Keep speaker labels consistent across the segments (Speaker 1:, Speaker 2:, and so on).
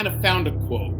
Speaker 1: kind of found a quote.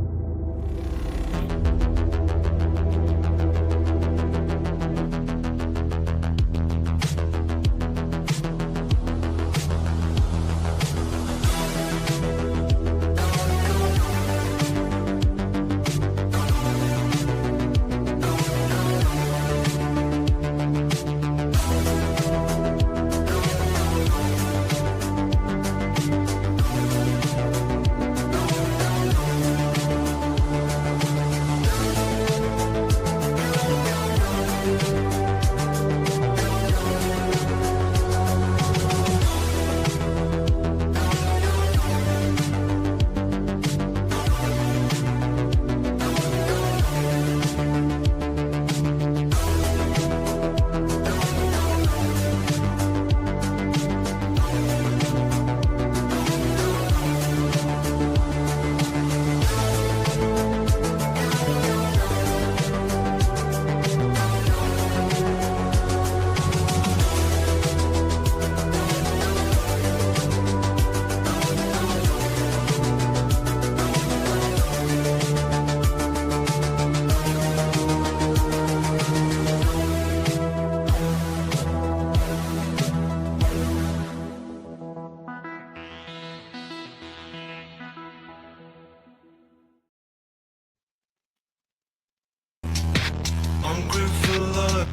Speaker 2: I'm grateful that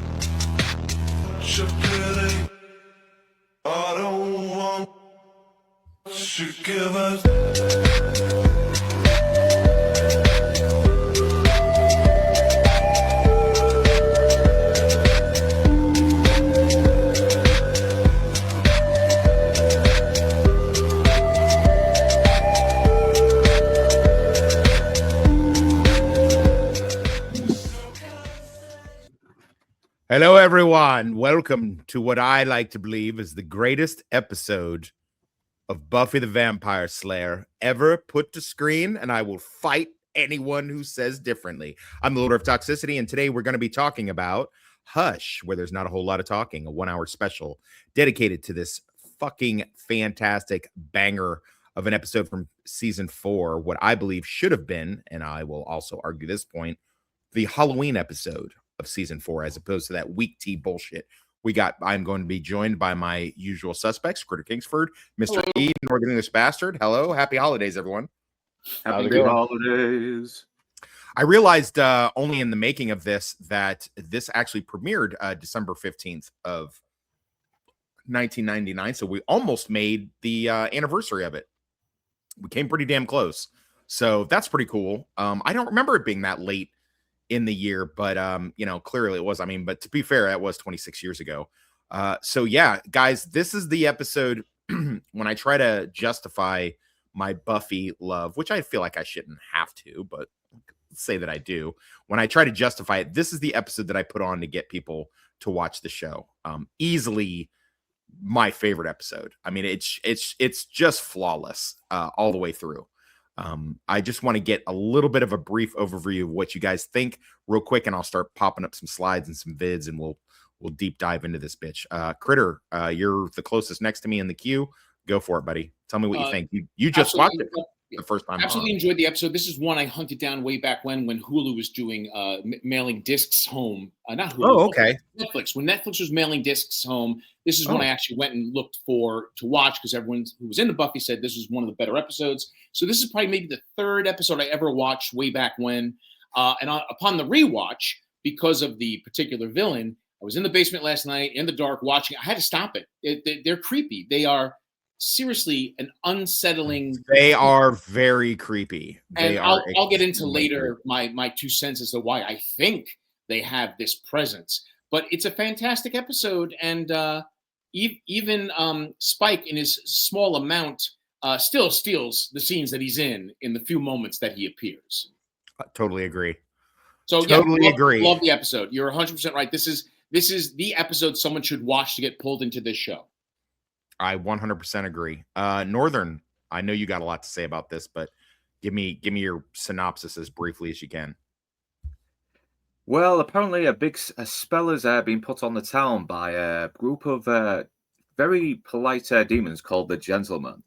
Speaker 2: you pity. I don't want to give it.
Speaker 3: Hello, everyone. Welcome to what I like to believe is the greatest episode of Buffy the Vampire Slayer ever put to screen, and I will fight anyone who says differently. I'm the Lord of Toxicity, and today we're going to be talking about Hush, where there's not a whole lot of talking, a 1 hour special dedicated to this fucking fantastic banger of an episode from season 4, what I believe should have been, and I will also argue this point, the Halloween episode of season 4, as opposed to that weak tea bullshit. I'm going to be joined by my usual suspects, Critter Kingsford, Mr.
Speaker 1: Hello.
Speaker 3: E, Northern English Bastard. Hello. Happy holidays, everyone.
Speaker 4: Happy holidays.
Speaker 3: I realized only in the making of this that this actually premiered December 15th of 1999. So we almost made the anniversary of it. We came pretty damn close. So that's pretty cool. I don't remember it being that late in the year, but clearly it was. I mean, but to be fair, that was 26 years ago. So yeah, guys, this is the episode when I try to justify my Buffy love, which I feel like I shouldn't have to, but let's say that I do. When I try to justify it, this is the episode that I put on to get people to watch the show. Easily my favorite episode. I mean, it's just flawless all the way through. I just want to get a little bit of a brief overview of what you guys think real quick, and I'll start popping up some slides and some vids, and we'll deep dive into this bitch. Critter, you're the closest next to me in the queue. Go for it, buddy. Tell me what you think. You just watched it the first time.
Speaker 1: Absolutely enjoyed the episode. This is one I hunted down way back when Hulu was doing mailing discs home. Not Hulu.
Speaker 3: Oh, okay.
Speaker 1: Netflix. When Netflix was mailing discs home, this is one I actually went and looked for to watch because everyone who was into Buffy said this was one of the better episodes. So this is probably maybe the third episode I ever watched way back when. Upon the rewatch, because of the particular villain, I was in the basement last night in the dark watching. I had to stop it. They're creepy. They are seriously an unsettling.
Speaker 3: They are very creepy.
Speaker 1: And I'll get into later my 2 cents as to why I think they have this presence. But it's a fantastic episode, and even Spike, in his small amount, still steals the scenes that he's in the few moments that he appears.
Speaker 3: I totally agree.
Speaker 1: So
Speaker 3: totally agree.
Speaker 1: Love the episode. You're 100% right. This is the episode someone should watch to get pulled into this show.
Speaker 3: I 100% agree. Northern, I know you got a lot to say about this, but give me your synopsis as briefly as you can.
Speaker 4: Well, apparently a spell has been put on the town by a group of very polite demons called the Gentlemen.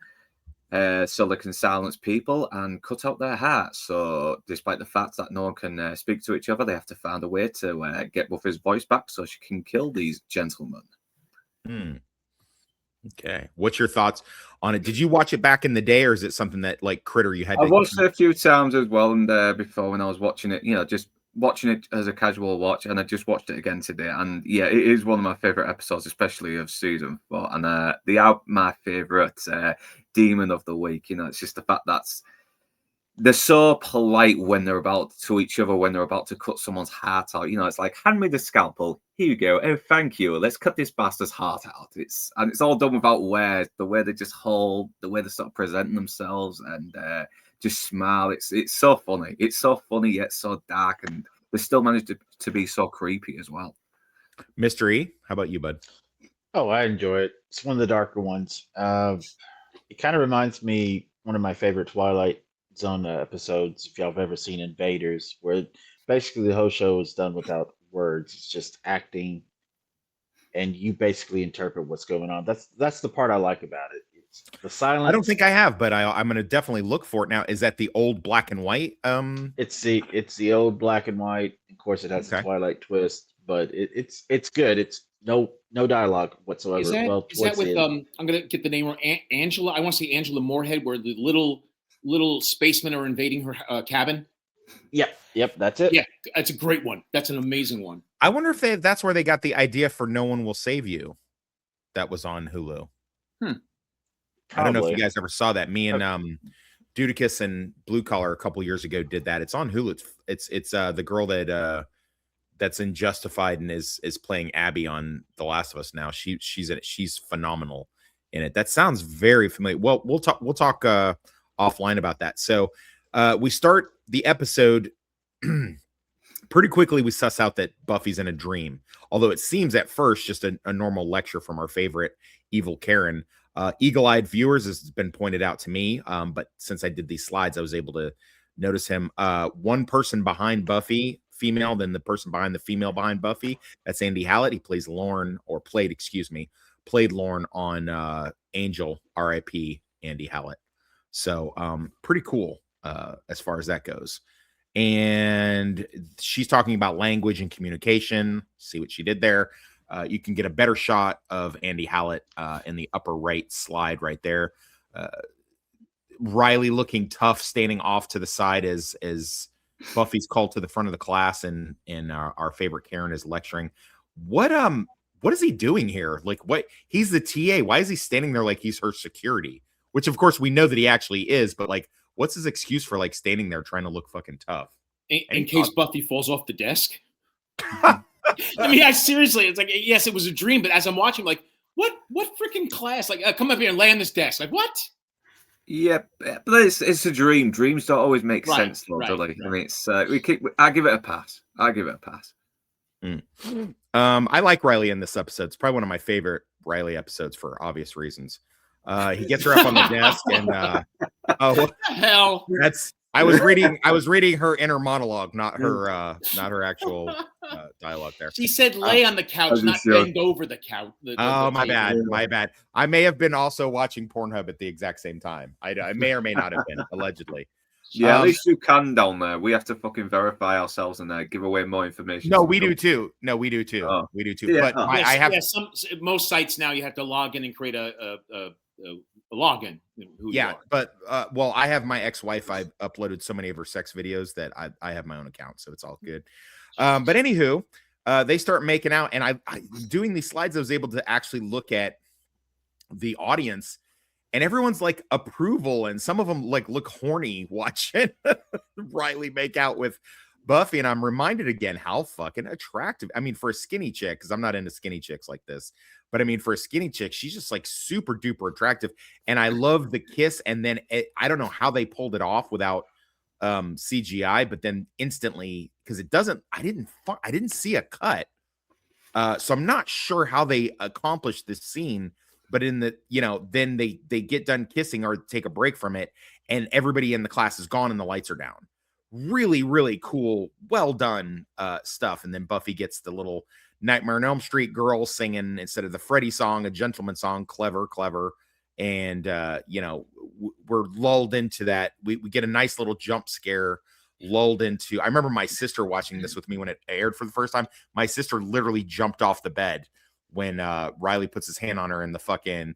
Speaker 4: so they can silence people and cut out their hearts. So, despite the fact that no one can speak to each other, they have to find a way to get Buffy's voice back so she can kill these gentlemen.
Speaker 3: Okay. What's your thoughts on it? Did you watch it back in the day, or is it something that like Critter you had
Speaker 4: I
Speaker 3: to
Speaker 4: watched it a few times as well, and before when I was watching it, just watching it as a casual watch, and I just watched it again today. And yeah, it is one of my favorite episodes, especially of season 4. And they are my favorite demon of the week. It's just the fact that they're so polite when they're about to each other, when they're about to cut someone's heart out. It's like, hand me the scalpel. Here you go. Oh, thank you. Let's cut this bastard's heart out. It's all done without words. The way they just hold, the way they sort of present themselves, and just smile. It's so funny. It's so funny yet so dark, and they still manage to be so creepy as well.
Speaker 3: Mr. E, how about you, bud?
Speaker 5: Oh, I enjoy it. It's one of the darker ones. It kind of reminds me one of my favorite Twilight Zone episodes, if y'all have ever seen Invaders, where basically the whole show is done without words. It's just acting, and you basically interpret what's going on. That's the part I like about it. It's the silence.
Speaker 3: I don't think I have, but I'm going to definitely look for it now. Is that the old black and white?
Speaker 5: It's the old black and white. Of course, it has the Twilight twist, but it's good. It's no dialogue whatsoever.
Speaker 1: Is that with I'm gonna get the name wrong. Angela. I want to say Angela Moorhead, where the little spacemen are invading her cabin.
Speaker 5: Yep, that's it.
Speaker 1: Yeah, that's a great one. That's an amazing one.
Speaker 3: I wonder if that's where they got the idea for "No One Will Save You." That was on Hulu. I don't know if you guys ever saw that. Me and Dudicus and Blue Collar a couple years ago did that. It's on Hulu. It's the girl that's in Justified and is playing Abby on The Last of Us now. She's in it. She's phenomenal in it. That sounds very familiar. Well, we'll talk offline about that. So we start the episode pretty quickly. We suss out that Buffy's in a dream, although it seems at first just a normal lecture from our favorite evil Karen. Eagle-eyed viewers, has been pointed out to me, but since I did these slides, I was able to notice him. One person behind Buffy, female, then the person behind the female behind Buffy. That's Andy Hallett. He plays Lorne, or played Lorne on Angel, R.I.P. Andy Hallett. So pretty cool as far as that goes. And she's talking about language and communication. See what she did there. You can get a better shot of Andy Hallett in the upper right slide right there. Riley looking tough, standing off to the side as Buffy's called to the front of the class, and our favorite Karen is lecturing. What is he doing here? Like, what? He's the TA. Why is he standing there like he's her security? Which, of course, we know that he actually is, but like, what's his excuse for like standing there trying to look fucking tough?
Speaker 1: In case Buffy falls off the desk. I mean, seriously, it's like, yes, it was a dream, but as I'm watching, like, what freaking class? Like, come up here and lay on this desk. Like, what?
Speaker 4: Yeah, but it's a dream. Dreams don't always make sense, though, do they? Right. I mean, it's I give it a pass.
Speaker 3: I like Riley in this episode. It's probably one of my favorite Riley episodes for obvious reasons. He gets her up on the desk, and
Speaker 1: what the hell?
Speaker 3: I was reading her inner monologue, not her actual dialogue there.
Speaker 1: She said lay on the couch, not bend over the couch.
Speaker 3: My bad. I may have been also watching Pornhub at the exact same time. I may or may not have been, allegedly.
Speaker 4: Yeah, at least you can down there. We have to fucking verify ourselves and give away more information.
Speaker 3: No, we do too. We do too.
Speaker 4: Oh.
Speaker 3: We do too.
Speaker 4: Yeah.
Speaker 3: But I have
Speaker 1: most sites now you have to log in and create a login.
Speaker 3: But I have my ex-wife. I uploaded so many of her sex videos that I have my own account, so it's all good. But anywho, they start making out, and I doing these slides, I was able to actually look at the audience, and everyone's like approval, and some of them like look horny watching Riley make out with Buffy, and I'm reminded again how fucking attractive. I mean, for a skinny chick, because I'm not into skinny chicks like this, but I mean, for a skinny chick, she's just like super duper attractive, and I love the kiss. And then I don't know how they pulled it off without CGI, but then instantly, because I didn't see a cut, so I'm not sure how they accomplished this scene. But in the, then they get done kissing or take a break from it, and everybody in the class is gone and the lights are down. Really, really cool, well done stuff. And then Buffy gets the little Nightmare on Elm Street girl singing, instead of the Freddy song, a gentleman song. Clever. and we're lulled into that. We get a nice little jump scare, lulled into. I remember my sister watching this with me when it aired for the first time. My sister literally jumped off the bed when Riley puts his hand on her and the fucking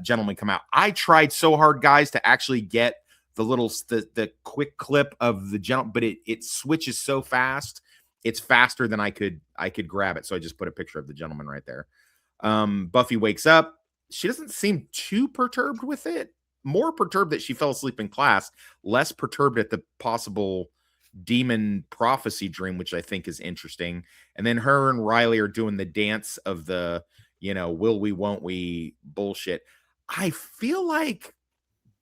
Speaker 3: gentleman come out. I tried so hard, guys, to actually get the quick clip of the gentleman, but it switches so fast. It's faster than I could grab it. So I just put a picture of the gentleman right there. Buffy wakes up. She doesn't seem too perturbed with it. More perturbed that she fell asleep in class, less perturbed at the possible demon prophecy dream, which I think is interesting. And then her and Riley are doing the dance of the, will we, won't we bullshit. I feel like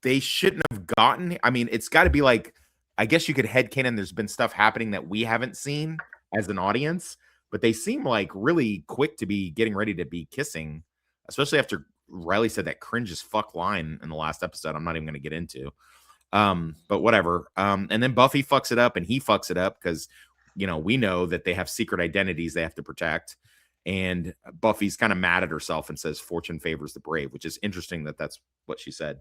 Speaker 3: they shouldn't have gotten. I mean, it's got to be like, I guess you could headcanon there's been stuff happening that we haven't seen as an audience, but they seem like really quick to be getting ready to be kissing, especially after Riley said that cringe as fuck line in the last episode. I'm not even going to get into, but whatever. And then Buffy fucks it up and he fucks it up because, we know that they have secret identities they have to protect. And Buffy's kind of mad at herself and says, fortune favors the brave, which is interesting that that's what she said.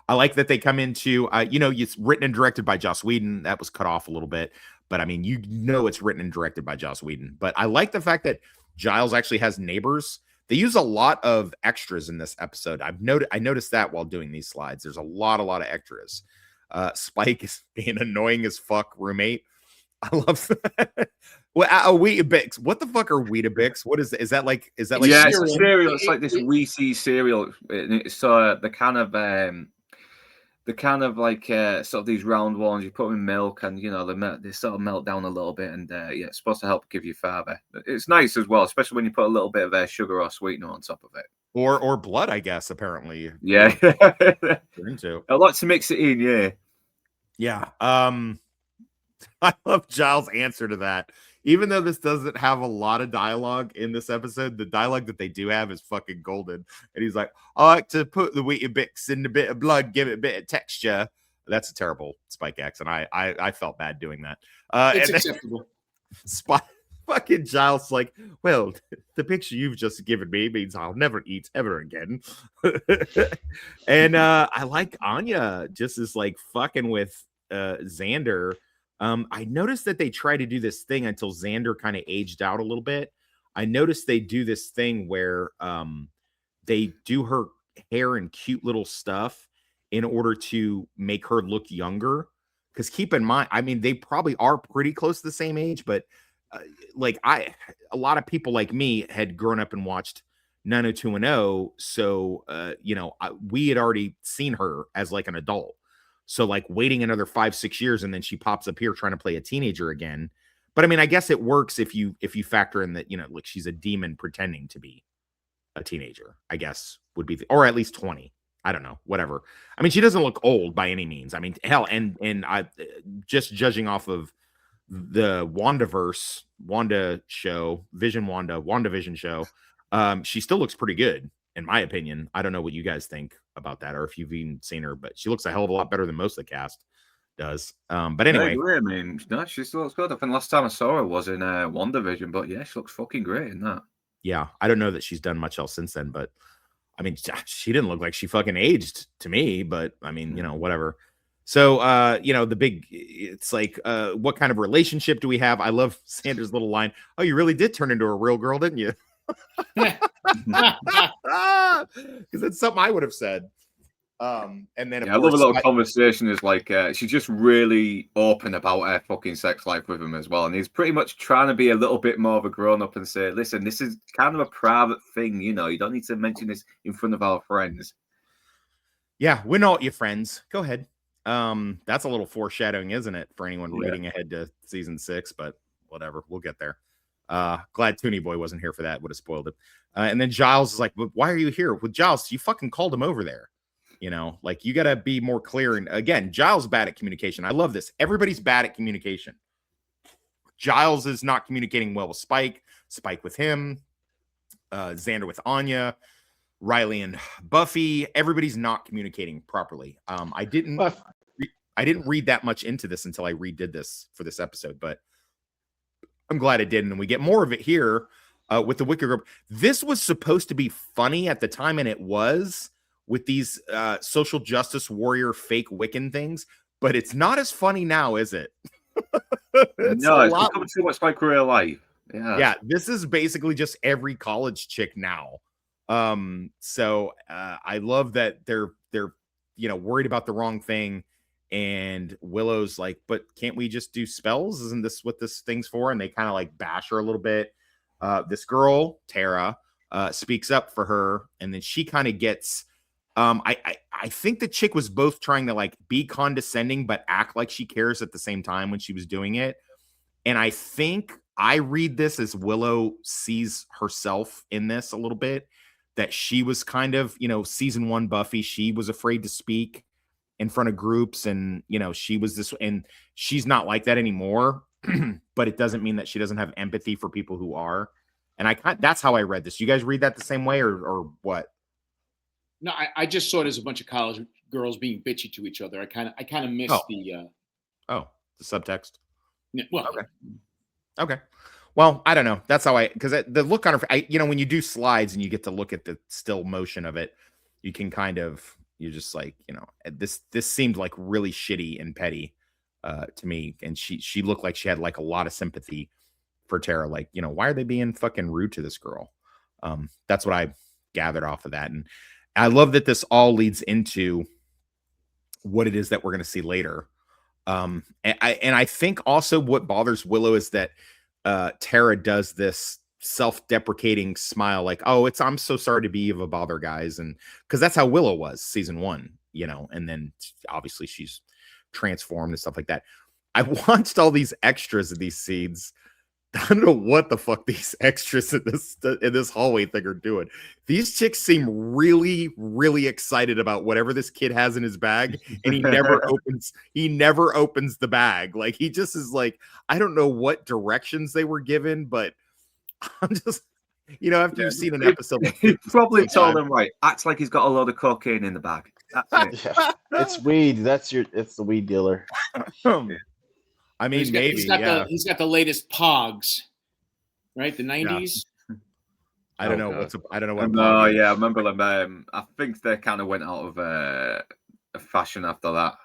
Speaker 3: I like that they come into, it's written and directed by Joss Whedon. That was cut off a little bit, but I mean, it's written and directed by Joss Whedon. But I like the fact that Giles actually has neighbors. They use a lot of extras in this episode. I noticed that while doing these slides. There's a lot of extras. Spike is being annoying as fuck roommate. I love that. Well, Weetabix. What the fuck are Weetabix? What is that? Is that like?
Speaker 4: Yeah, it's a cereal. It's like this Reese's cereal. It's the kind of like sort of these round ones. You put them in milk, and they sort of melt down a little bit, and it's supposed to help give you fiber. It's nice as well, especially when you put a little bit of sugar or sweetener on top of it,
Speaker 3: or blood, I guess. Apparently,
Speaker 4: yeah.
Speaker 3: Into.
Speaker 4: I like to mix it in,
Speaker 3: yeah. I love Giles' answer to that. Even though this doesn't have a lot of dialogue in this episode, the dialogue that they do have is fucking golden. And he's like, I like to put the Weetabix in a bit of blood, give it a bit of texture. That's a terrible Spike accent. I felt bad doing that.
Speaker 1: It's acceptable.
Speaker 3: Fucking Giles like, well, the picture you've just given me means I'll never eat ever again. And I like Anya just is like fucking with Xander. I noticed that they try to do this thing until Xander kind of aged out a little bit. I noticed they do this thing where they do her hair and cute little stuff in order to make her look younger. Because keep in mind, I mean, they probably are pretty close to the same age, but a lot of people like me had grown up and watched 90210. So, we had already seen her as like an adult. So like waiting another 5-6 years and then she pops up here trying to play a teenager again. But I mean, I guess it works if you factor in that, like she's a demon pretending to be a teenager, I guess would be, or at least 20. I don't know, whatever. I mean, she doesn't look old by any means. I mean, hell, and I just judging off of the Wanda show, WandaVision show, she still looks pretty good. In my opinion. I don't know what you guys think about that or if you've even seen her, but she looks a hell of a lot better than most of the cast does. But anyway,
Speaker 4: I mean, no, she still looks good. I think last time I saw her was in WandaVision, but yeah, she looks fucking great in that.
Speaker 3: Yeah, I don't know that she's done much else since then, but I mean, she didn't look like she fucking aged to me, but I mean, whatever. So, it's like, what kind of relationship do we have? I love Sanders' little line. Oh, you really did turn into a real girl, didn't you? Because it's something I would have said. And then
Speaker 4: I love a little conversation is like she's just really open about her fucking sex life with him as well, and he's pretty much trying to be a little bit more of a grown-up and say, listen, this is kind of a private thing, you don't need to mention this in front of our friends.
Speaker 3: Yeah, we're not your friends. Go ahead. That's a little foreshadowing, isn't it, for anyone reading ahead to season 6, but whatever, we'll get there. Glad Toonie Boy wasn't here for that, would have spoiled it. And then Giles is like, but why are you here with Giles? You fucking called him over there. Like you got to be more clear. And again, Giles bad at communication. I love this. Everybody's bad at communication. Giles is not communicating well with Spike with him, Xander with Anya, Riley and Buffy. Everybody's not communicating properly. I didn't read that much into this until I redid this for this episode, but I'm glad it did. And we get more of it here with the Wicker Group. This was supposed to be funny at the time, and it was, with these social justice warrior fake Wiccan things, but it's not as funny now, is it? It's
Speaker 4: No,
Speaker 3: a
Speaker 4: it's
Speaker 3: lot.
Speaker 4: become too much like real life. Yeah.
Speaker 3: Yeah, this is basically just every college chick now. So I love that they're worried about the wrong thing, and Willow's like, but can't we just do spells? Isn't this what this thing's for? And they kind of like bash her a little bit. This girl, Tara, speaks up for her, and then she kind of gets I think the chick was both trying to like be condescending but act like she cares at the same time when she was doing it. And I think I read this as Willow sees herself in this a little bit, that she was kind of, season 1 Buffy, she was afraid to speak in front of groups, and she was this, and she's not like that anymore. But it doesn't mean that she doesn't have empathy for people who are. And that's how I read this. You guys read that the same way, or what?
Speaker 1: No, I just saw it as a bunch of college girls being bitchy to each other. I kind of missed the
Speaker 3: subtext.
Speaker 1: Well,
Speaker 3: okay. Well, I don't know. That's how because the look on her, when you do slides and you get to look at the still motion of it, you can you're just like, this seemed like really shitty and petty to me. And she looked like she had like a lot of sympathy for Tara. Like, why are they being fucking rude to this girl? That's what I gathered off of that. And I love that this all leads into what it is that we're going to see later. And I think also what bothers Willow is that Tara does this self-deprecating smile, like, oh, I'm so sorry to be of a bother, guys. And because that's how Willow was season 1, and then obviously she's transformed and stuff like that. I watched all these extras of these scenes. I don't know what the fuck these extras in this hallway thing are doing. These chicks seem really, really excited about whatever this kid has in his bag, and he never opens the bag. Like, he just is like, I don't know what directions they were given, but I'm just, after you've seen an episode,
Speaker 4: He probably told them, right, acts like he's got a load of cocaine in the bag. That's it.
Speaker 5: Yeah. It's weed. It's the weed dealer.
Speaker 3: I mean,
Speaker 1: he's got the latest Pogs, right? The 90s.
Speaker 3: I don't know I don't know what.
Speaker 4: No, yeah, I remember them. I think they kind of went out of fashion after that.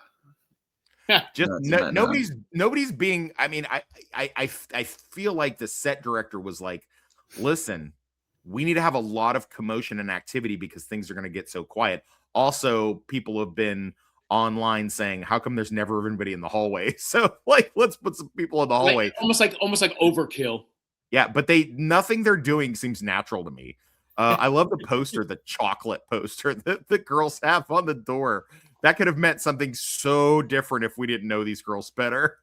Speaker 3: Just nobody's being. I mean, I feel like the set director was like, listen, we need to have a lot of commotion and activity because things are going to get so quiet. Also, people have been online saying, how come there's never anybody in the hallway? So like, let's put some people in the hallway.
Speaker 1: Like, almost like overkill.
Speaker 3: Yeah, but nothing they're doing seems natural to me. I love the poster, the chocolate poster that the girls have on the door. That could have meant something so different if we didn't know these girls better.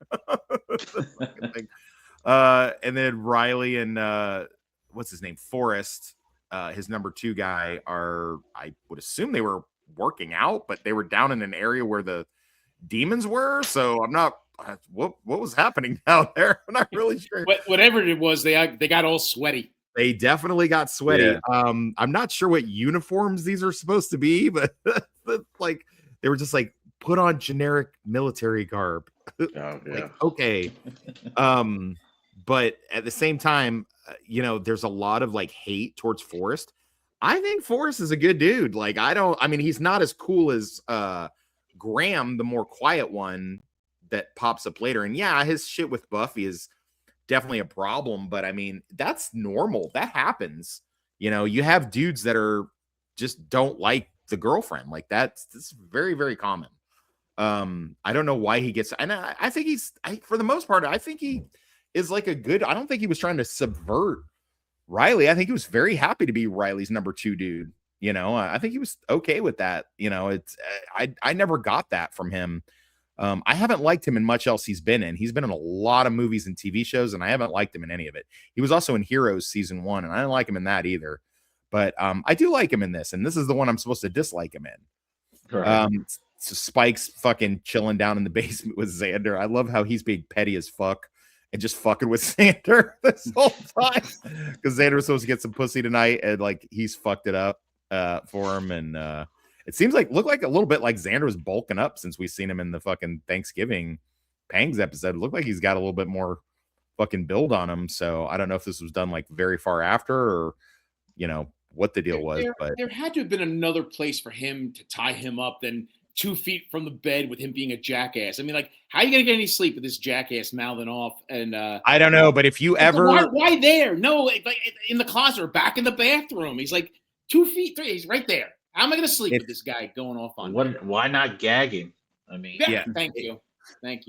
Speaker 3: And then Riley and what's his name? Forrest, his number 2 guy, I would assume they were working out, but they were down in an area where the demons were. So I'm not. What was happening down there? I'm not really sure.
Speaker 1: Whatever it was, they got all sweaty.
Speaker 3: They definitely got sweaty.
Speaker 4: Yeah.
Speaker 3: I'm not sure what uniforms these are supposed to be, but like they were just like, put on generic military garb.
Speaker 5: Oh, yeah.
Speaker 3: Like, okay. But at the same time, there's a lot of like hate towards Forrest. I think Forrest is a good dude. Like, he's not as cool as Graham, the more quiet one that pops up later. And yeah, his shit with Buffy is definitely a problem, but I mean, that's normal. That happens. You have dudes that are just don't like the girlfriend. Like that's very, very common. I don't know why he gets, and I think for the most part, I think he is like I don't think he was trying to subvert Riley. I think he was very happy to be Riley's number 2 dude. I think he was okay with that. It's I never got that from him. I haven't liked him in much else he's been in. He's been in a lot of movies and TV shows, and I haven't liked him in any of it. He was also in Heroes season 1, and I didn't like him in that either. But I do like him in this, and this is the one I'm supposed to dislike him in.
Speaker 5: Right.
Speaker 3: So Spike's fucking chilling down in the basement with Xander. I love how he's being petty as fuck and just fucking with Xander this whole time because Xander was supposed to get some pussy tonight, and like he's fucked it up for him. And it seems looked like a little bit like Xander was bulking up since we've seen him in the fucking Thanksgiving Pangs episode. It looked like he's got a little bit more fucking build on him. So I don't know if this was done like very far after or what the deal was, but
Speaker 1: There had to have been another place for him to tie him up than 2 feet from the bed with him being a jackass. I mean, like, how are you gonna get any sleep with this jackass mouthing off? And
Speaker 3: I don't know. But if you ever,
Speaker 1: why there? No, like in the closet or back in the bathroom. He's like 2 feet, 3. He's right there. How am I gonna sleep with this guy going off on?
Speaker 5: Why not gag him? I mean,
Speaker 3: yeah.
Speaker 1: Thank you.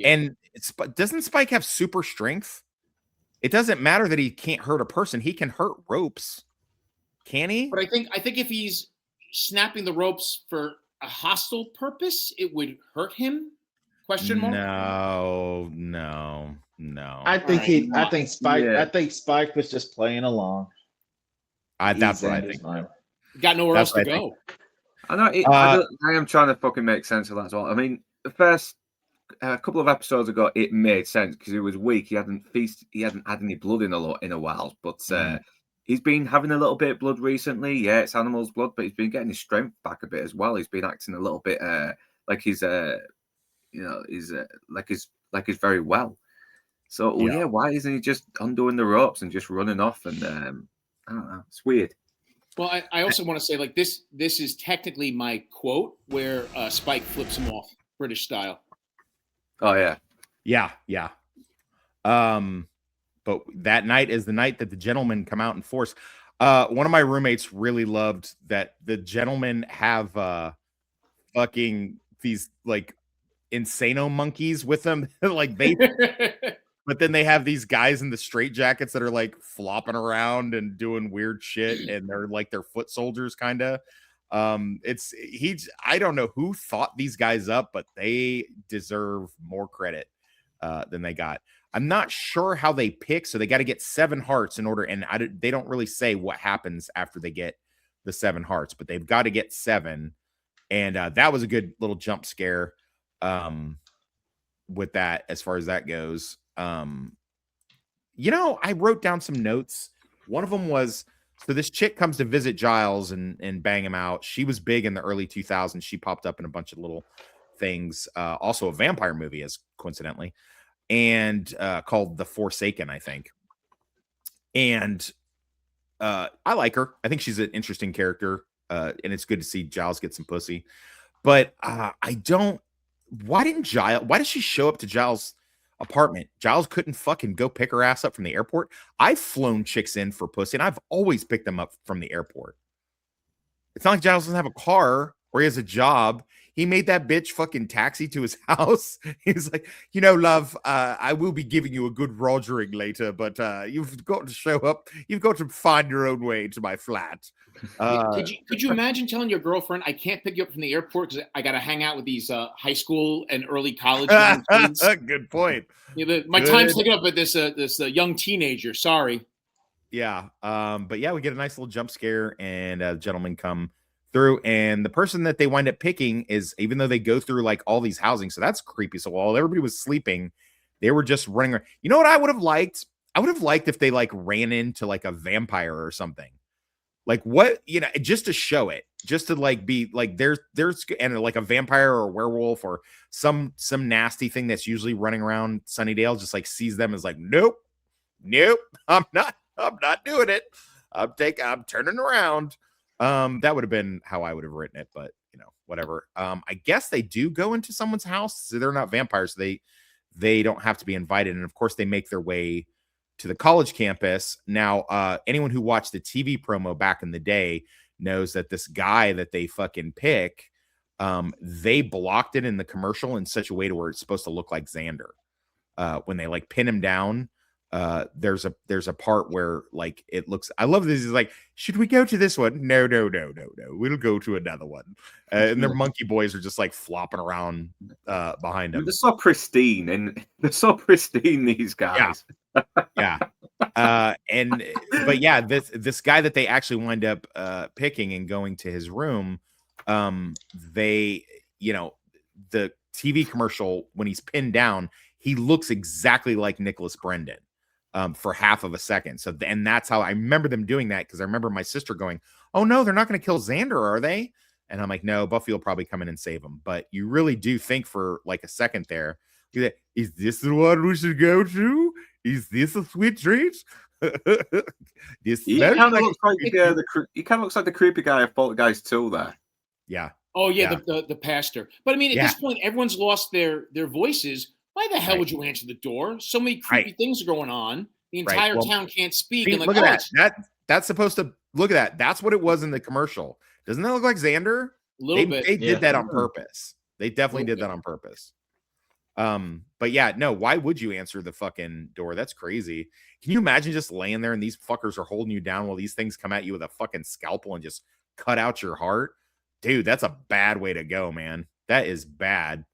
Speaker 3: And doesn't Spike have super strength? It doesn't matter that he can't hurt a person; he can hurt ropes. Can he?
Speaker 1: But I think if he's snapping the ropes for a hostile purpose, it would hurt him? Question mark.
Speaker 3: No.
Speaker 5: I think Spike.
Speaker 4: Yeah.
Speaker 5: I think Spike was just playing along.
Speaker 3: That's
Speaker 5: He's
Speaker 3: what I
Speaker 5: in his
Speaker 3: think.
Speaker 5: mind.
Speaker 1: Got nowhere
Speaker 3: That's
Speaker 1: else to
Speaker 3: what I
Speaker 1: go.
Speaker 4: I know. I am trying to fucking make sense of that as well. I mean, the first a couple of episodes ago, it made sense because it was weak. He hadn't had any blood in a while, but he's been having a little bit of blood recently. Yeah, it's animal's blood, but he's been getting his strength back a bit as well. He's been acting a little bit like he's he's very well. So yeah, why isn't he just undoing the ropes and just running off? And I don't know, it's weird.
Speaker 1: Well, I also want to say, like, this is technically my quote where Spike flips him off, British style.
Speaker 4: Oh yeah.
Speaker 3: But that night is the night that the gentlemen come out in force. One of my roommates really loved that the gentlemen have fucking these like insano monkeys with them, like they. But then they have these guys in the straight jackets that are like flopping around and doing weird shit, and they're like their foot soldiers, kind of. I don't know who thought these guys up, but they deserve more credit than they got. I'm not sure how they pick, so they got to get 7 hearts in order, and they don't really say what happens after they get the 7 hearts, but they've got to get 7, and that was a good little jump scare with that as far as that goes. I wrote down some notes. One of them was, so this chick comes to visit Giles and bang him out. She was big in the early 2000s. She popped up in a bunch of little things. Also a vampire movie, as coincidentally, and called The Forsaken, I think. And I like her. I think she's an interesting character. And it's good to see Giles get some pussy. But why did she show up to Giles' apartment? Giles couldn't fucking go pick her ass up from the airport. I've flown chicks in for pussy, and I've always picked them up from the airport. It's not like Giles doesn't have a car or he has a job. He made that bitch fucking taxi to his house. He was like, love, I will be giving you a good rogering later, but you've got to show up. You've got to find your own way to my flat.
Speaker 1: Could you imagine telling your girlfriend, I can't pick you up from the airport because I got to hang out with these high school and early college young kids?
Speaker 3: Good point.
Speaker 1: My time's taken up with this young teenager. Sorry.
Speaker 3: Yeah. But yeah, we get a nice little jump scare, and gentlemen come through, and the person that they wind up picking is, even though they go through like all these housing, so that's creepy. So while everybody was sleeping, they were just running around. You know what I would have liked? I would have liked if they like ran into like a vampire or something. Like what, just to show it, just to like be like there's and like a vampire or a werewolf or some nasty thing that's usually running around Sunnydale just like sees them as like, nope, I'm not doing it. I'm turning around. That would have been how I would have written it, but whatever. I guess they do go into someone's house, so they're not vampires. So they don't have to be invited, and of course they make their way to the college campus. Now, anyone who watched the TV promo back in the day knows that this guy that they fucking pick, they blocked it in the commercial in such a way to where it's supposed to look like Xander. When they like pin him down, there's a part where like it looks, I love this. Is like, should we go to this one? No. We'll go to another one. And their monkey boys are just like flopping around behind them.
Speaker 4: They're so pristine, these guys.
Speaker 3: Yeah. But yeah, this guy that they actually wind up picking and going to his room, the TV commercial, when he's pinned down, he looks exactly like Nicholas Brendan for half of a second. So, and that's how I remember them doing that, because I remember my sister going, oh no, they're not going to kill Xander, are they? And I'm like, no, Buffy will probably come in and save him. But you really do think for like a second there, is this the one we should go to? Is this a sweet treat? This
Speaker 4: He
Speaker 3: smells
Speaker 4: kind of
Speaker 3: like
Speaker 4: looks like he kind of looks like the creepy guy of Poltergeist 2 there.
Speaker 3: yeah.
Speaker 1: Oh yeah,
Speaker 3: Yeah.
Speaker 1: the pastor. But I mean, at
Speaker 3: Yeah.
Speaker 1: this point, everyone's lost their voices. Why the hell
Speaker 3: Right.
Speaker 1: would you answer the door? So many creepy things are going on. The
Speaker 3: Right.
Speaker 1: entire
Speaker 3: Well,
Speaker 1: town can't speak.
Speaker 3: See,
Speaker 1: And like,
Speaker 3: look at
Speaker 1: oh,
Speaker 3: that.
Speaker 1: it's
Speaker 3: That's supposed to look at that. That's what it was in the commercial. Doesn't that look like Xander?
Speaker 1: a little bit.
Speaker 3: They
Speaker 5: Yeah.
Speaker 3: did that on purpose. They definitely
Speaker 1: Little
Speaker 3: did that on purpose. But yeah, no, why would you answer the fucking door? That's crazy. Can you imagine just laying there and these fuckers are holding you down while these things come at you with a fucking scalpel and just cut out your heart? Dude, that's a bad way to go, man. That is bad.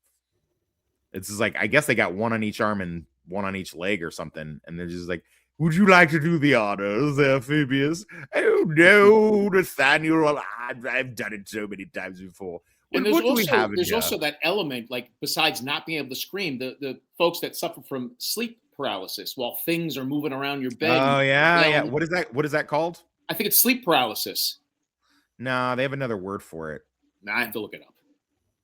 Speaker 3: It's just like, I guess they got one on each arm and one on each leg or something. And they're just like, would you like to do the honors, Amphibious? Oh, no, Nathaniel. I've done it so many times before.
Speaker 1: And
Speaker 3: What do we have in
Speaker 1: there's
Speaker 3: here?
Speaker 1: also that element, like besides not being able to scream, the folks that suffer from sleep paralysis while things are moving around your bed.
Speaker 3: Oh, yeah.
Speaker 1: yelling.
Speaker 3: What is that? What is that called?
Speaker 1: I think it's sleep paralysis.
Speaker 3: No, they have another word for it.
Speaker 1: Nah, I have to look it up.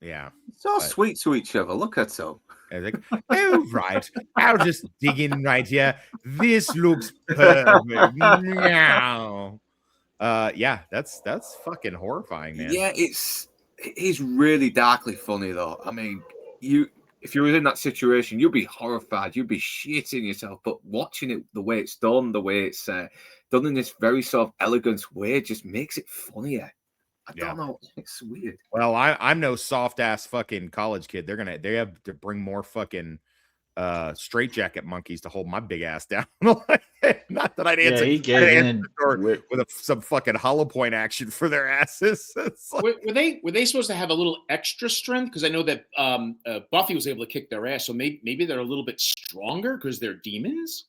Speaker 3: Yeah.
Speaker 4: So
Speaker 3: But-
Speaker 4: sweet to each other. Look at them.
Speaker 3: I was like, oh, right. I'll just dig in right here. This looks perfect. Meow. Yeah, that's fucking horrifying, man.
Speaker 4: Yeah, it's really darkly funny though. I mean, if you were in that situation, you'd be horrified. You'd be shitting yourself. But watching it, the way it's done, the way it's done in this very sort of elegant way, just makes it funnier. I
Speaker 3: Yeah.
Speaker 4: don't know. It's weird.
Speaker 3: Well, I'm no soft ass fucking college kid. They have to bring more fucking straitjacket monkeys to hold my big ass down. Not that I'd answer,
Speaker 5: he
Speaker 3: I'd
Speaker 5: gave
Speaker 3: answer
Speaker 5: in
Speaker 3: the door
Speaker 5: with-
Speaker 3: with some fucking hollow point action for their asses. It's like,
Speaker 1: Were they supposed to have a little extra strength? Because I know that Buffy was able to kick their ass, so maybe they're a little bit stronger because they're demons.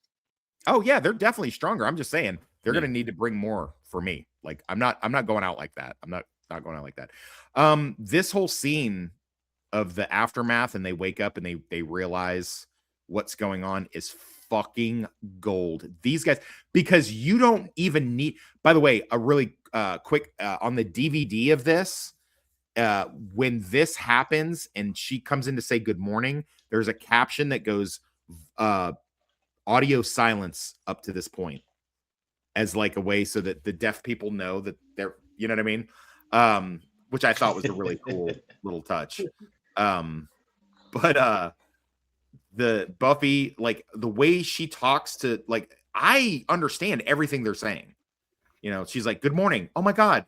Speaker 3: oh yeah, they're definitely stronger. I'm just saying they're
Speaker 1: Yeah.
Speaker 3: gonna need to bring more for me. Like I'm not going out like that. I'm not going out like that. This whole scene of the aftermath and they wake up and they realize what's going on is fucking gold. These guys, because you don't even need, by the way, a really quick on the DVD of this, when this happens and she comes in to say good morning, there's a caption that goes audio silence up to this point as like a way so that the deaf people know that they're, you know what I mean? Which I thought was a really cool little touch. But the Buffy, like the way she talks to, like, I understand everything they're saying. You know, she's like, good morning. Oh my God,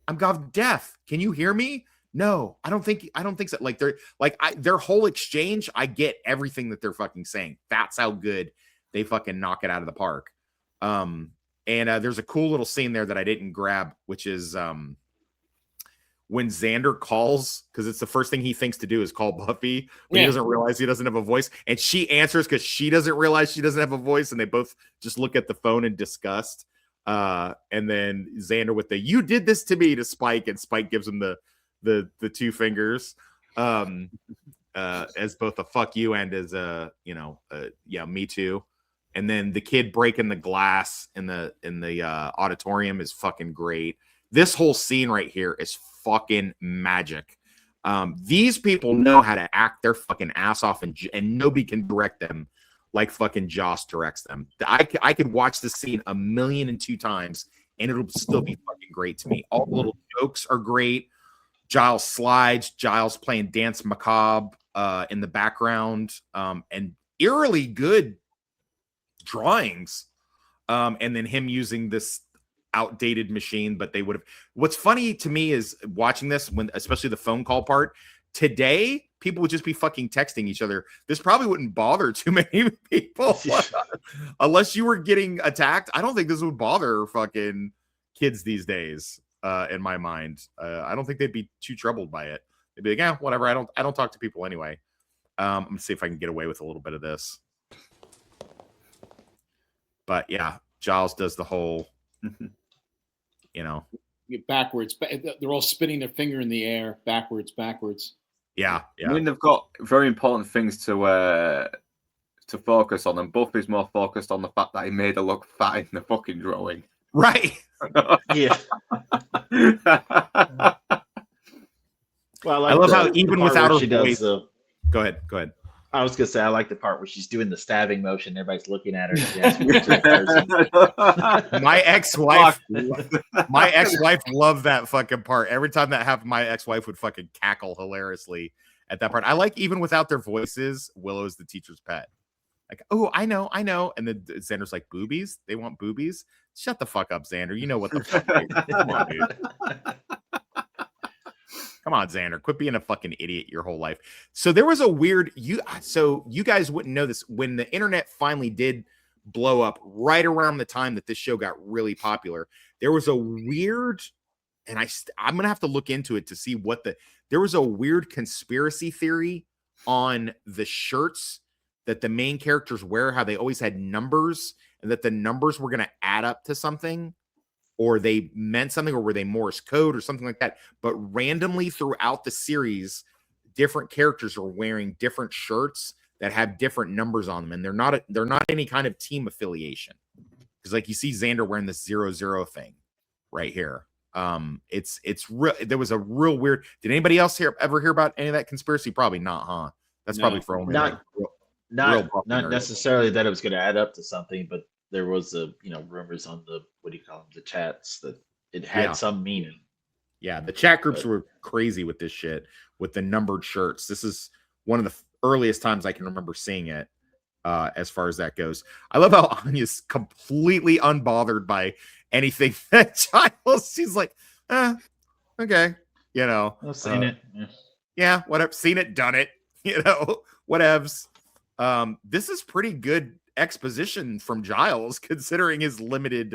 Speaker 3: I'm God deaf. Can you hear me? No, I don't think so. Like their whole exchange, I get everything that they're fucking saying. That's how good they fucking knock it out of the park. And there's a cool little scene there that I didn't grab, which is when Xander calls, because it's the first thing he thinks to do is call Buffy, but he doesn't realize he doesn't have a voice. And she answers because she doesn't realize she doesn't have a voice. And they both just look at the phone in disgust. And then Xander with the, you did this to me, to Spike, and Spike gives him the two fingers as both a fuck you and as a, yeah, me too. And then the kid breaking the glass in the auditorium is fucking great. This whole scene right here is fucking magic. These people know how to act their fucking ass off, and nobody can direct them like fucking Joss directs them. I could watch the scene 1,000,002 times and it'll still be fucking great to me. All the little jokes are great. Giles slides, Giles playing Dance Macabre in the background, and eerily good drawings. And then him using this outdated machine, but they would have. What's funny to me is watching this, when especially the phone call part today, people would just be fucking texting each other. This probably wouldn't bother too many people unless you were getting attacked. I don't think this would bother fucking kids these days. In my mind, I don't think they'd be too troubled by it. They'd be like, yeah, whatever. I don't talk to people anyway. I'm gonna see if I can get away with a little bit of this. But yeah, Giles does the whole,
Speaker 1: backwards. They're all spinning their finger in the air, backwards.
Speaker 3: Yeah.
Speaker 4: I mean, they've got very important things to focus on, and Buffy's more focused on the fact that he made her look fat in the fucking drawing.
Speaker 3: Right.
Speaker 5: Yeah. Well,
Speaker 3: I love how even without her
Speaker 5: she does
Speaker 3: voice.
Speaker 5: the
Speaker 3: Go ahead.
Speaker 5: I was gonna say I like the part where she's doing the stabbing motion. Everybody's looking at her. And she has to person.
Speaker 3: My ex-wife, my ex-wife loved that fucking part. Every time that happened, my ex-wife would fucking cackle hilariously at that part. I like, even without their voices, Willow's the teacher's pet. Like, oh, I know. And then Xander's like, boobies? They want boobies? Shut the fuck up, Xander. You know what the fuck. Come on, dude. Come on, Xander. Quit being a fucking idiot your whole life. So there was a weird so you guys wouldn't know this. When the internet finally did blow up, right around the time that this show got really popular, there was a weird, and I'm gonna have to look into it to see what there was a weird conspiracy theory on the shirts that the main characters wear, how they always had numbers, and that the numbers were gonna add up to something, or they meant something, or were they Morse code or something like that. But randomly throughout the series, different characters are wearing different shirts that have different numbers on them, and they're not any kind of team affiliation. Because like you see Xander wearing this 00 thing right here. It's real. There was a real weird. Did anybody else ever hear about any of that conspiracy? Probably not, huh? That's probably for only
Speaker 5: not
Speaker 3: real
Speaker 5: not necessarily that it was going to add up to something, but there was rumors on the, what do you call them, the chats, that it had some meaning.
Speaker 3: Yeah, the chat groups were crazy with this shit, with the numbered shirts. This is one of the earliest times I can remember seeing it, as far as that goes. I love how Anya's completely unbothered by anything that Giles. She's like, okay,
Speaker 5: I've seen it.
Speaker 3: Yeah, whatever. Seen it, done it. Whatevs. This is pretty good exposition from Giles, considering his limited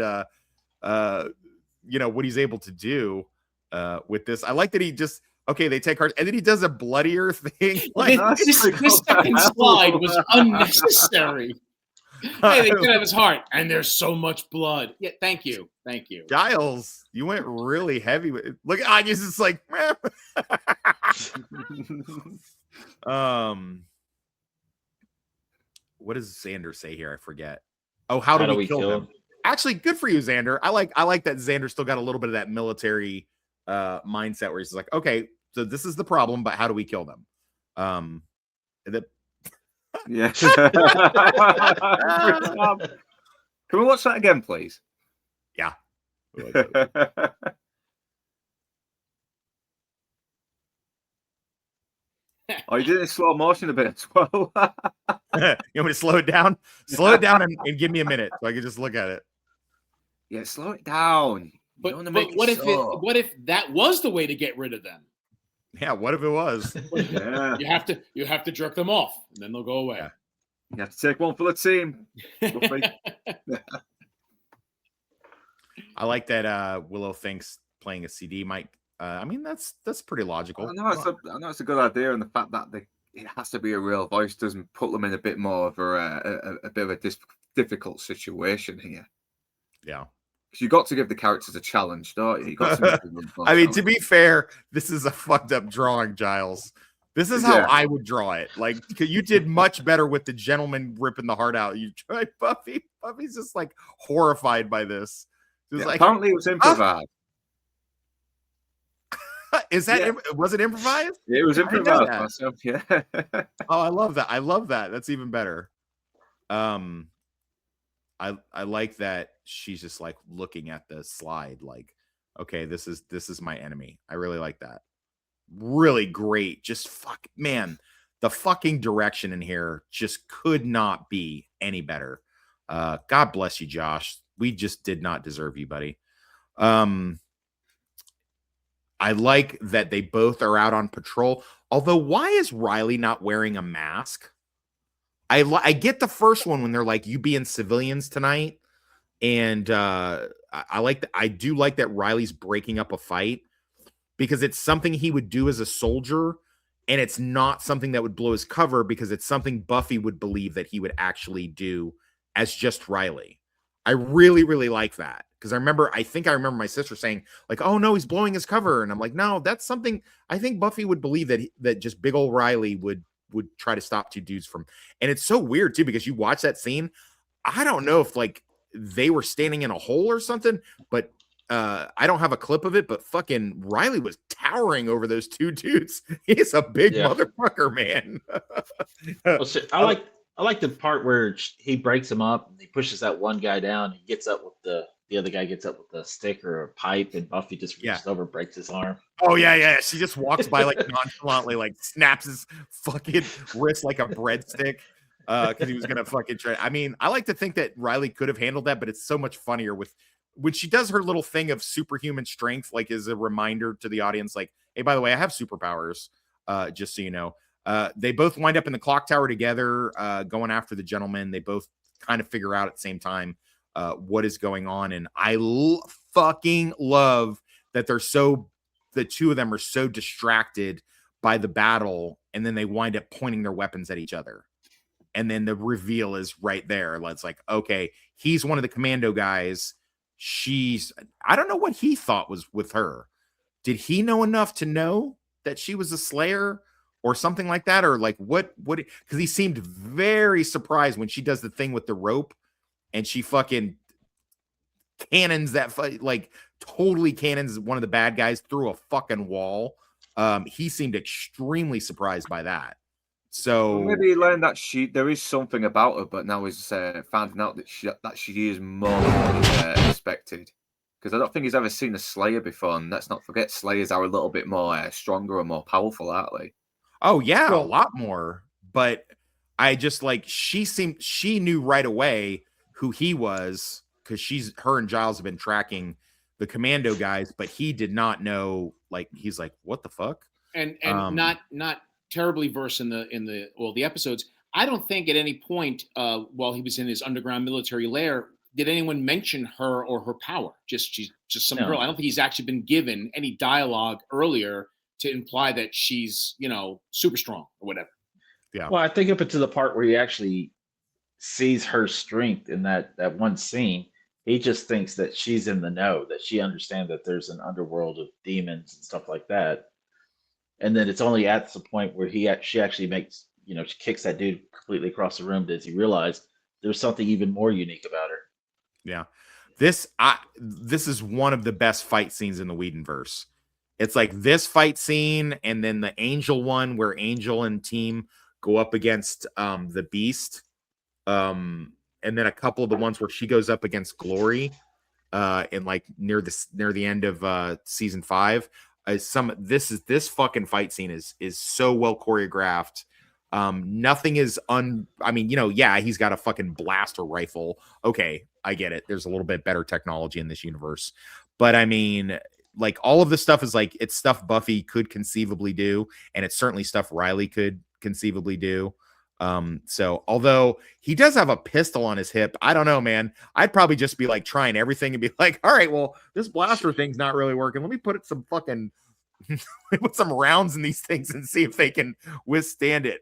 Speaker 3: what he's able to do with this. I like that he just they take cards, and then he does a bloodier thing. Like,
Speaker 1: this second slide was unnecessary. Hey, they could have his heart, and there's so much blood. Yeah, thank you.
Speaker 3: Giles, you went really heavy with it. Look, Anya's just like what does Xander say here? I forget. Oh, how do we kill him? Actually, good for you, Xander. I like that Xander still got a little bit of that military mindset where he's like, okay, so this is the problem, but how do we kill them?
Speaker 4: Yeah. Can we watch that again, please?
Speaker 3: Yeah.
Speaker 4: Oh, you did it in slow motion a bit as well.
Speaker 3: You want me to slow it down? Slow it down and give me a minute so I can just look at it.
Speaker 4: Yeah, slow it down.
Speaker 1: But what if that was the way to get rid of them?
Speaker 3: Yeah, what if it was?
Speaker 4: Yeah.
Speaker 1: You have to jerk them off, and then they'll go away.
Speaker 3: Yeah.
Speaker 4: You have to take one for the team.
Speaker 3: I like that Willow thinks playing a CD might. I mean, that's pretty logical.
Speaker 4: I know it's a good idea, and the fact that it has to be a real voice doesn't put them in a bit more of a bit of a difficult situation here.
Speaker 3: Yeah.
Speaker 4: Because you got to give the characters a challenge, don't you? You got to
Speaker 3: I mean, to be fair, this is a fucked up drawing, Giles. This is how I would draw it. Like, you did much better with the gentleman ripping the heart out. You tried Buffy. Buffy's just like horrified by this.
Speaker 4: Like, apparently it was improvised.
Speaker 3: Was it improvised?
Speaker 4: It was improvised myself, yeah.
Speaker 3: Oh, I love that. That's even better. I like that she's just like looking at the slide like, okay, this is my enemy. I really like that. Really great. Just the fucking direction in here just could not be any better. God bless you, Josh. We just did not deserve you, buddy. I like that they both are out on patrol. Although, why is Riley not wearing a mask? I get the first one when they're like, you being civilians tonight. And I do like that Riley's breaking up a fight, because it's something he would do as a soldier. And it's not something that would blow his cover, because it's something Buffy would believe that he would actually do as just Riley. I really, really like that. Because I think I remember my sister saying, like, oh no, he's blowing his cover. And I'm like, no, that's something I think Buffy would believe that just big old Riley would try to stop two dudes from. And it's so weird too, because you watch that scene. I don't know if like they were standing in a hole or something, but I don't have a clip of it, but fucking Riley was towering over those two dudes. He's a big
Speaker 5: Yeah.
Speaker 3: motherfucker, man.
Speaker 5: Well, shit, I like the part where he breaks him up and he pushes that one guy down. He gets up with the other guy gets up with a stick or a pipe, and Buffy just reaches over, and breaks his arm.
Speaker 3: Oh yeah. She just walks by like nonchalantly, like snaps his fucking wrist like a breadstick. Because he was gonna fucking try. I mean, I like to think that Riley could have handled that, but it's so much funnier with when she does her little thing of superhuman strength, like as a reminder to the audience, like, hey, by the way, I have superpowers. Just so you know. They both wind up in the clock tower together, going after the gentleman. They both kind of figure out at the same time what is going on, and I fucking love that the two of them are so distracted by the battle, and then they wind up pointing their weapons at each other. And then the reveal is right there. It's like, okay, he's one of the commando guys. I don't know what he thought was with her. Did he know enough to know that she was a Slayer or something like that? Or like what, because he seemed very surprised when she does the thing with the rope and she fucking cannons that, like totally cannons one of the bad guys through a fucking wall. He seemed extremely surprised by that. So
Speaker 4: maybe he learned that there is something about her, but now he's finding out that she is more than what he expected. Because I don't think he's ever seen a Slayer before, and let's not forget Slayers are a little bit more stronger and more powerful, aren't they?
Speaker 3: Oh yeah, a lot more. But I just like she knew right away who he was because her and Giles have been tracking the commando guys, but he did not know. Like he's like, what the fuck?
Speaker 1: And not terribly versed in the episodes. I don't think at any point while he was in his underground military lair did anyone mention her or her power. She's just some girl. I don't think he's actually been given any dialogue earlier to imply that she's super strong or whatever.
Speaker 5: Yeah. Well, I think up until the part where he actually sees her strength in that one scene, he just thinks that she's in the know, that she understands that there's an underworld of demons and stuff like that. And then it's only at the point where she actually makes, she kicks that dude completely across the room. Does he realize there's something even more unique about her?
Speaker 3: Yeah. This is one of the best fight scenes in the Whedonverse. It's like this fight scene and then the Angel one where Angel and team go up against the Beast. And then a couple of the ones where she goes up against Glory and like near the end of season 5. This fucking fight scene is so well choreographed. Nothing is he's got a fucking blaster rifle. Okay, I get it. There's a little bit better technology in this universe, but I mean, like all of this stuff is like it's stuff Buffy could conceivably do, and it's certainly stuff Riley could conceivably do. So although he does have a pistol on his hip, I don't know, man. I'd probably just be like trying everything and be like, all right, well, this blaster thing's not really working. Let me put some fucking put some rounds in these things and see if they can withstand it.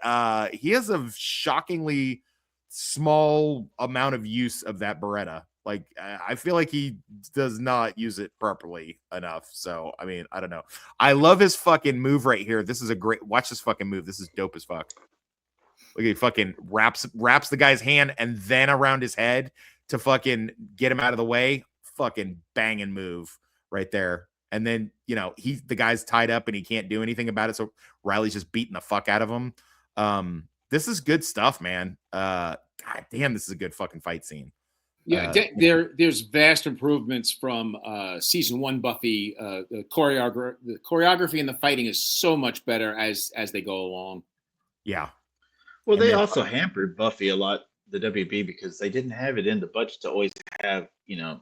Speaker 3: He has a shockingly small amount of use of that Beretta. Like, I feel like he does not use it properly enough. So, I mean, I don't know. I love his fucking move right here. This is a great, watch this fucking move. This is dope as fuck. Look, he fucking wraps the guy's hand and then around his head to fucking get him out of the way. Fucking banging move right there. And then, the guy's tied up and he can't do anything about it. So Riley's just beating the fuck out of him. This is good stuff, man. God damn, this is a good fucking fight scene.
Speaker 1: Yeah, there's vast improvements from season 1 Buffy. The choreography and the fighting is so much better as they go along.
Speaker 3: Yeah.
Speaker 5: Well, they also hampered Buffy a lot, the WB, because they didn't have it in the budget to always have, the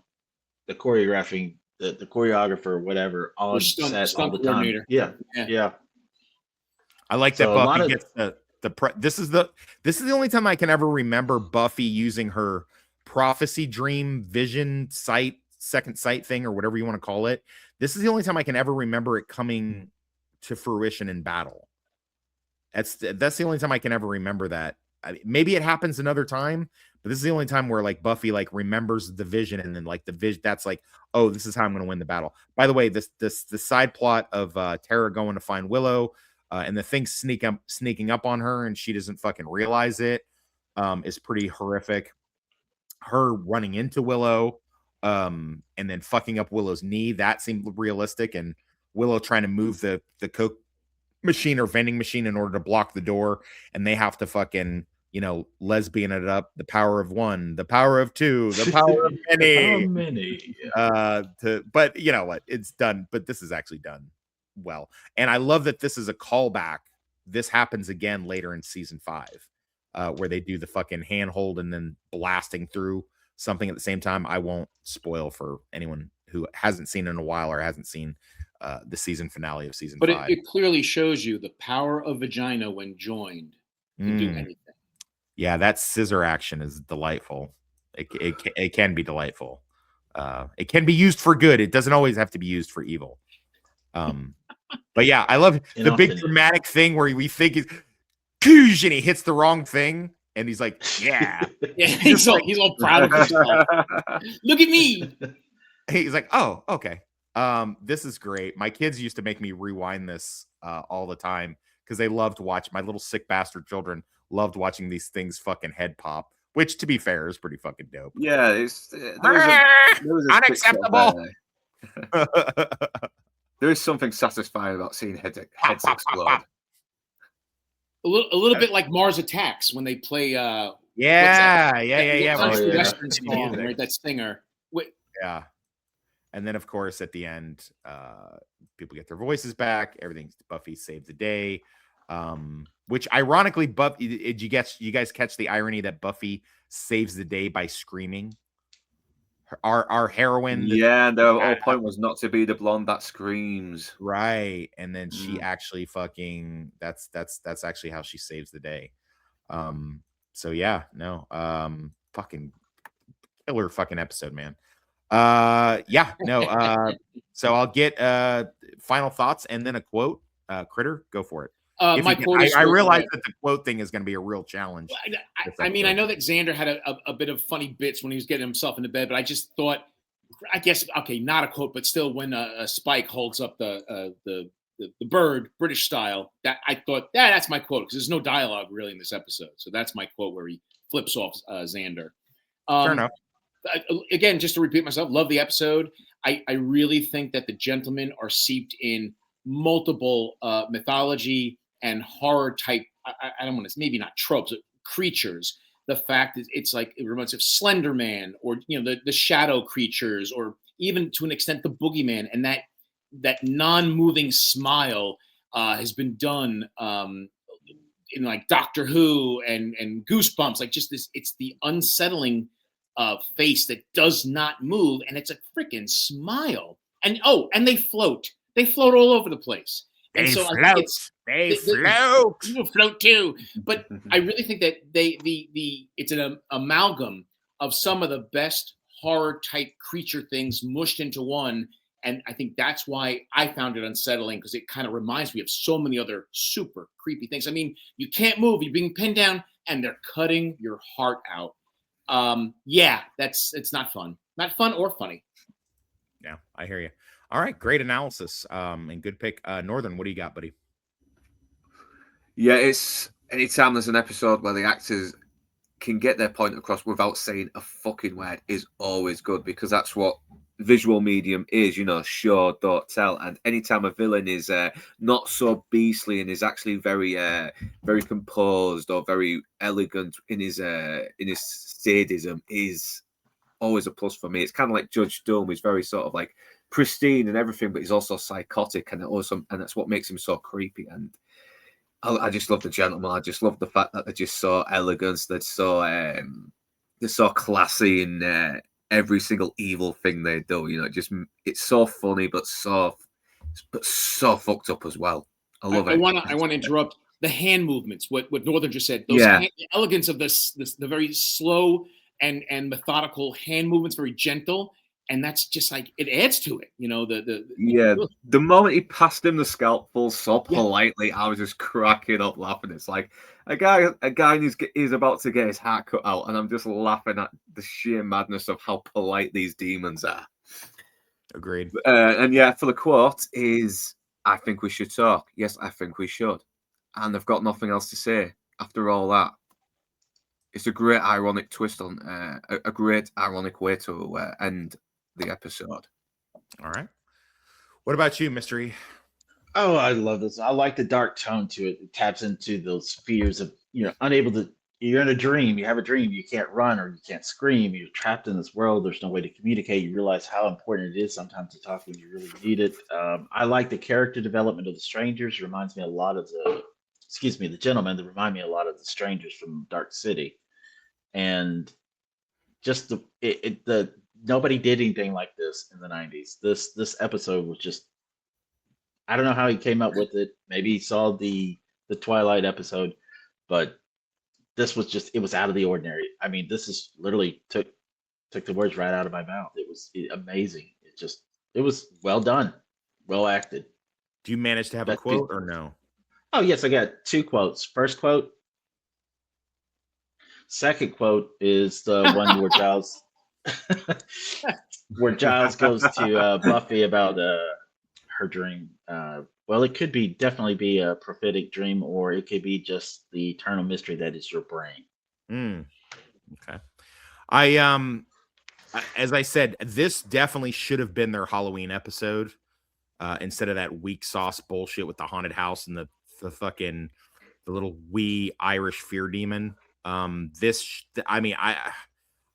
Speaker 5: choreography, the choreographer, or whatever, on set all the time. Yeah.
Speaker 3: I like that Buffy gets this is the only time I can ever remember Buffy using her prophecy, dream, vision, second sight thing, or whatever you want to call it. This is the only time I can ever remember it coming to fruition in battle. That's the only time I can ever remember that. Maybe it happens another time, but this is the only time where like Buffy like remembers the vision, and then like the vision that's like, oh, this is how I'm going to win the battle. By the way, the side plot of Tara going to find Willow and the thing sneaking up on her and she doesn't fucking realize it is pretty horrific. Her running into Willow and then fucking up Willow's knee. That seemed realistic. And Willow trying to move the Coke machine or vending machine in order to block the door, and they have to fucking, lesbian it up. The power of one, the power of two, the power of many.
Speaker 5: Many.
Speaker 3: But you know what? It's done. But this is actually done well. And I love that this is a callback. This happens again later in season 5, where they do the fucking handhold and then blasting through something at the same time. I won't spoil for anyone who hasn't seen it in a while or hasn't seen the season finale of season 5.
Speaker 1: But it clearly shows you the power of vagina when joined can do anything.
Speaker 3: Yeah, that scissor action is delightful. It can be delightful. It can be used for good. It doesn't always have to be used for evil. But yeah, I love the big dramatic thing where we think he's and he hits the wrong thing, and he's like, "Yeah,
Speaker 1: Yeah, he's all proud of himself. Look at me."
Speaker 3: He's like, "Oh, okay." This is great. My kids used to make me rewind this all the time because they loved watching. My little sick bastard children loved watching these things fucking head pop, which, to be fair, is pretty fucking dope.
Speaker 4: Yeah,
Speaker 3: Unacceptable.
Speaker 4: There is something satisfying about seeing heads explode.
Speaker 1: A little bit like Mars Attacks when they play.
Speaker 3: Yeah.
Speaker 1: Country
Speaker 5: yeah.
Speaker 1: Western song, right? That singer.
Speaker 3: Yeah. And then, of course, at the end, people get their voices back. Everything's Buffy saved the day. Which, ironically, Buffy, did you guys catch the irony that Buffy saves the day by screaming? Our heroine.
Speaker 4: Yeah, the whole point was not to be the blonde that screams.
Speaker 3: Right. And then she actually fucking that's actually how she saves the day. So yeah, no. Fucking killer fucking episode, man. Yeah, no. So I'll get final thoughts and then a quote. Critter, go for it.
Speaker 1: My quote is
Speaker 3: I realize that the quote thing is going to be a real challenge.
Speaker 1: I mean, I know that Xander had a bit of funny bits when he was getting himself into bed, but I just thought, I guess, okay, not a quote, but still, when a Spike holds up the bird, British style, that I thought that's my quote because there's no dialogue really in this episode, so that's my quote where he flips off Xander.
Speaker 3: Fair enough.
Speaker 1: Again, just to repeat myself, love the episode. I really think that the gentlemen are seeped in multiple mythology and horror type, I don't want to, maybe not tropes, but creatures. The fact that it's like, it reminds me of Slender Man or, the shadow creatures, or even to an extent the boogeyman, and that non-moving smile has been done in like Doctor Who and Goosebumps, like just this, it's the unsettling face that does not move, and it's a freaking smile. And they float all over the place. And
Speaker 3: They
Speaker 1: so
Speaker 3: float.
Speaker 1: I think
Speaker 3: They float.
Speaker 1: you float too. But I really think that it's an amalgam of some of the best horror type creature things mushed into one. And I think that's why I found it unsettling, because it kind of reminds me of so many other super creepy things. I mean, you can't move, you're being pinned down, and they're cutting your heart out. Yeah, it's not fun. Not fun or funny.
Speaker 3: Yeah, I hear you. All right, great analysis. And good pick. Northern, what do you got, buddy?
Speaker 4: Yeah, it's anytime there's an episode where the actors can get their point across without saying a fucking word is always good, because that's what visual medium is, show, don't tell. And anytime a villain is not so beastly and is actually very very composed or very elegant in his sadism, is always a plus for me. It's kind of like Judge Doom. He's very sort of like pristine and everything, but he's also psychotic, and that's what makes him so creepy. And I just love the gentleman. I just love the fact that they're just so elegant. They're so classy in every single evil thing they do. It's so funny, but so fucked up as well. I love it.
Speaker 1: I want to interrupt the hand movements. What Northern just said. The elegance of this the very slow and methodical hand movements, very gentle. And that's just like, it adds to it,
Speaker 4: The moment he passed him the scalpel so politely, I was just cracking up laughing. It's like a guy is about to get his heart cut out, and I'm just laughing at the sheer madness of how polite these demons are.
Speaker 3: Agreed.
Speaker 4: And yeah, for the quote is, I think we should talk. Yes, I think we should. And I've got nothing else to say after all that. It's a great ironic twist on a great ironic way to end the episode.
Speaker 3: All right. What about you, Mystery?
Speaker 5: Oh, I love this. I like the dark tone to it. It taps into those fears of unable to. You're in a dream. You have a dream. You can't run or you can't scream. You're trapped in this world. There's no way to communicate. You realize how important it is sometimes to talk when you really need it. I like the character development of the strangers. Reminds me a lot of the gentlemen that remind me a lot of the strangers from Dark City, and just the nobody did anything like this in the 90s. This episode was just, I don't know how he came up with it. Maybe he saw the Twilight episode, but this was just, it was out of the ordinary. I mean, this is literally took the words right out of my mouth. It was amazing. It was well done, well acted.
Speaker 3: Do you manage to have a quote or no?
Speaker 5: Oh yes, I got 2 quotes. First quote. Second quote is the one where Giles goes to Buffy about her dream. Well, it could definitely be a prophetic dream, or it could be just the eternal mystery that is your brain.
Speaker 3: Okay. As I said, this definitely should have been their Halloween episode, instead of that weak sauce bullshit with the haunted house and the little wee Irish fear demon.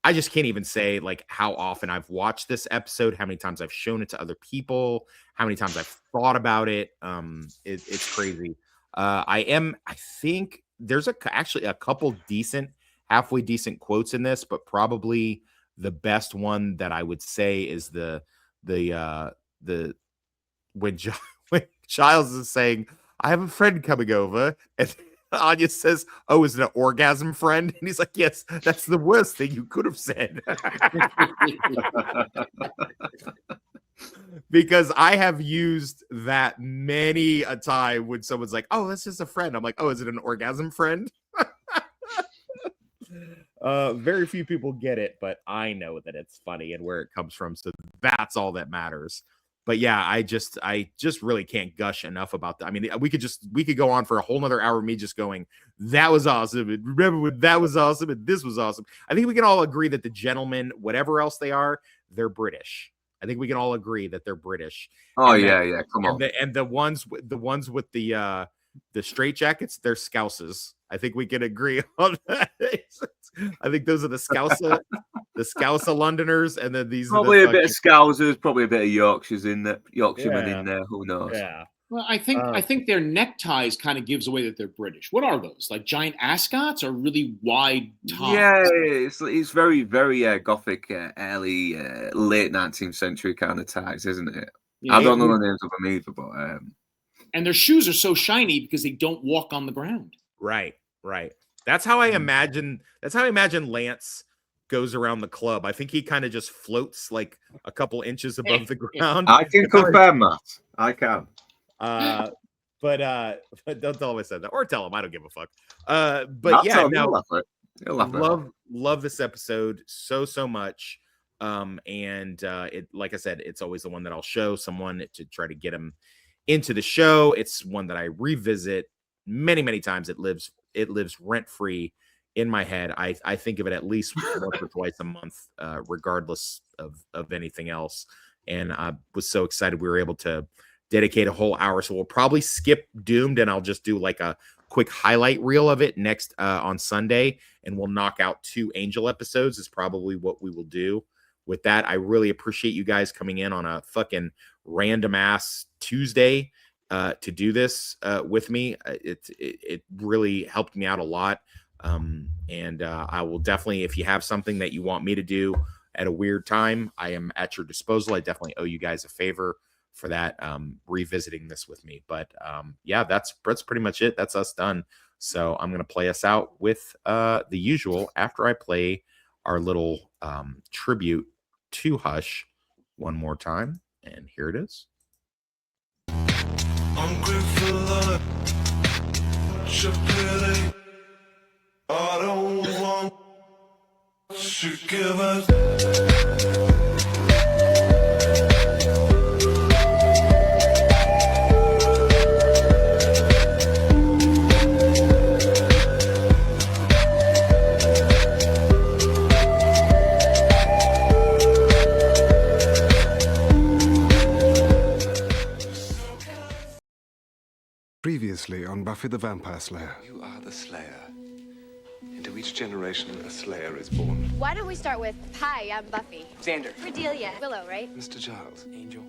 Speaker 3: I just can't even say like how often I've watched this episode, how many times I've shown it to other people, how many times I've thought about it. It's crazy. I think there's actually a couple halfway decent quotes in this, but probably the best one that I would say is when Giles is saying, "I have a friend coming over," and Anya says, "Oh, is it an orgasm friend?" And he's like, "Yes, that's the worst thing you could have said." Because I have used that many a time when someone's like, "Oh, that's just a friend." I'm like, "Oh, is it an orgasm friend?" Very few people get it, but I know that it's funny and where it comes from. So that's all that matters. But yeah, I just really can't gush enough about that. I mean, we could go on for a whole nother hour of me just going, "That was awesome. And remember when that was awesome and this was awesome." I think we can all agree that the gentlemen, whatever else they are, they're British. I think we can all agree that they're British.
Speaker 4: Oh, yeah. Come on.
Speaker 3: And the ones with the straight jackets, they're Scousers. I think we can agree on that. I think those are the Scouser Londoners, and then these
Speaker 4: probably
Speaker 3: are
Speaker 4: a bit of Scousers, probably a bit of Yorkshiremen in there. Who knows?
Speaker 3: Yeah.
Speaker 1: Well, I think their neckties kind of gives away that they're British. What are those? Like giant ascots or really wide tops?
Speaker 4: Yeah, it's very, very gothic, early, late 19th century kind of ties, isn't it?
Speaker 1: Yeah,
Speaker 4: I don't know the names of them either, but
Speaker 1: and their shoes are so shiny because they don't walk on the ground.
Speaker 3: Right. That's how I imagine Lance goes around the club. I think he kind of just floats like a couple inches above the ground.
Speaker 4: I can confirm that. I can.
Speaker 3: But don't tell him I said that, or tell him I don't give a fuck. But yeah, no, love this episode so much. And it, like I said, it's always the one that I'll show someone to try to get him into the show. It's one that I revisit many times. It lives rent free in my head. I think of it at least once or twice a month, regardless of anything else. And I was so excited we were able to dedicate a whole hour. So we'll probably skip Doomed, and I'll just do like a quick highlight reel of it next on Sunday, and we'll knock out 2 Angel episodes is probably what we will do with that. I really appreciate you guys coming in on a fucking random ass Tuesday to do this with me. It really helped me out a lot. And I will definitely, if you have something that you want me to do at a weird time, I am at your disposal. I definitely owe you guys a favor for that, revisiting this with me. But yeah, that's pretty much it. That's us done. So I'm going to play us out with the usual after I play our little tribute to Hush one more time. And here it is.
Speaker 2: I'm grateful for your pity. I don't want to give us.
Speaker 6: Previously on Buffy the Vampire Slayer.
Speaker 2: You are the Slayer. Into each generation, a Slayer is born.
Speaker 7: Why don't we start with, hi, I'm Buffy.
Speaker 8: Xander.
Speaker 7: Cordelia. Willow, right?
Speaker 2: Mr. Giles.
Speaker 8: Angel.